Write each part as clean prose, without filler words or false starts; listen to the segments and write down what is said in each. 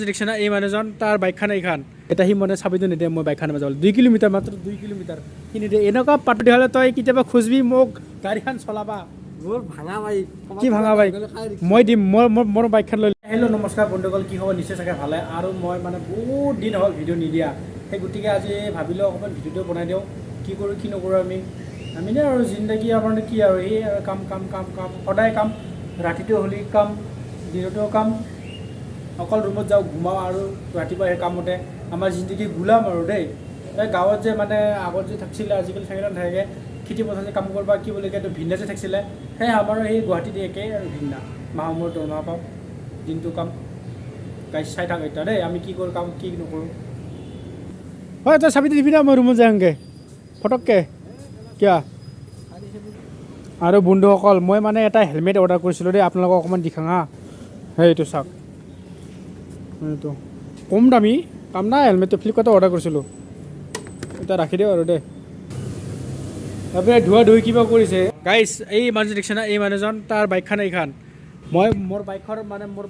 দেখছে না এই মানুহজন তাৰ বাইকখন এইখন এটা সি মানে চাবিটো নিদিয়ে মই বাইকখন যাব 2 কিলোমিটাৰ মাত্ৰ 2 কিলোমিটাৰ সি নিদিয়ে এনেকুৱা পাতি হ'লে তই কেতিয়াবা খুজবি মোক গাড়ীখন চলাবা মোৰ ভাঙা বাইক কি ভাঙা বাইক মই দিম মোৰ বাইকখন লৈ হেল্ল' নমস্কাৰ বন্ধুসকল কি হ'ব নিশ্চয় চাগে ভালে আৰু মই মানে বহুত দিন হ'ল ভিডিঅ' নিদিয়া সেই গতিকে আজি ভাবিলোঁ অকণমান ভিডিঅ'টো বনাই দিওঁ কি কৰোঁ কি নকৰোঁ আমি নে আৰু জিন্দগী আমাৰ কি আৰু এই কাম কাম কাম কাম সদায় কাম ৰাতিটো হ'লে কাম দিনতো কাম অকল ৰুমত যাওঁ ঘুমাওঁ আৰু ৰাতিপুৱা সেই কামতে আমাৰ জিন্দগী গুলাম আৰু দেই গাঁৱত যে মানে আগত যে থাকিছিলে আজিকালি থাকিলে নাথাকে খেতি পথাৰত কাম কৰিব কি বুলি কয় এইটো ভিন্না যে থাকিছিলে সেই আমাৰো সেই গুৱাহাটীত একেই আৰু ভিন্না মাহৰ মূৰত দৰমহা পাওঁ দিনটো কাম গাড়ী চাই থাকোঁ এতিয়া দেই আমি কি কৰোঁ কাম কি নকৰোঁ হয় তই চাবিটো দিবি না মই ৰুমত যাওঁগৈ ফটককৈ কিয় আৰু বন্ধুসকল মই মানে এটা হেলমেট অৰ্ডাৰ কৰিছিলোঁ দেই আপোনালোকক অকণমান দেখাওঁ হা সেইটো চাওক এইটো কম দামী কাম নাই হেলমেটটো ফ্লিপকাৰ্টত অৰ্ডাৰ কৰিছিলোঁ এতিয়া ৰাখি দিওঁ আৰু দেই তাৰপৰা ধোৱা ধুই কিবা কৰিছে গাইজ এই মানুহ দেখিছে না এই মানুহজন তাৰ বাইকখন এইখন মই মোৰ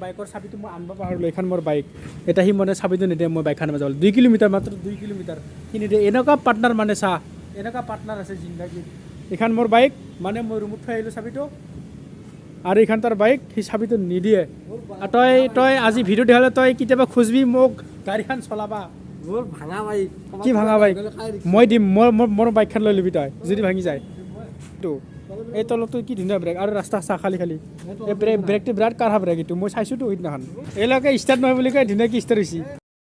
বাইকৰ চাবিটো মই আনিব পাহৰিলোঁ এইখন মোৰ বাইক এতিয়া সি মানে চাবিটো নিদিয়ে মই বাইকখন যাব 2 কিলোমিটাৰ মাত্ৰ 2 কিলোমিটাৰ সি নিদিয়ে এনেকুৱা পাৰ্টনাৰ মানে চা এনেকুৱা পাৰ্টনাৰ আছে জিন্দাগীত এইখন মোৰ বাইক মানে মই ৰুমত থৈ আহিলোঁ চাবিটো আৰু এইখন তাৰ বাইক সি চাবিটো নিদিয়ে তই আজি ভিডিঅ' দিলে তই কেতিয়াবা খুজবি মোক গাড়ীখন চলাবা মোৰ ভাঙা বাইক কি ভাঙা বাইক মই দিম মোৰ বাইকখন লৈ ল'বি তই যদি ভাঙি যায় এইটো এই তলতো কি ধুনীয়া ব্ৰেক আৰু ৰাস্তা চা খালী এই ব্ৰেকটো বিৰাট কাঢ়া ব্ৰেক এইটো মই চাইছোঁতো সেইদিনাখন এইবিলাকে ষ্টাৰ্ট নহয় বুলি কয় ধুনীয়াকৈ ষ্টাৰ্ট হৈছে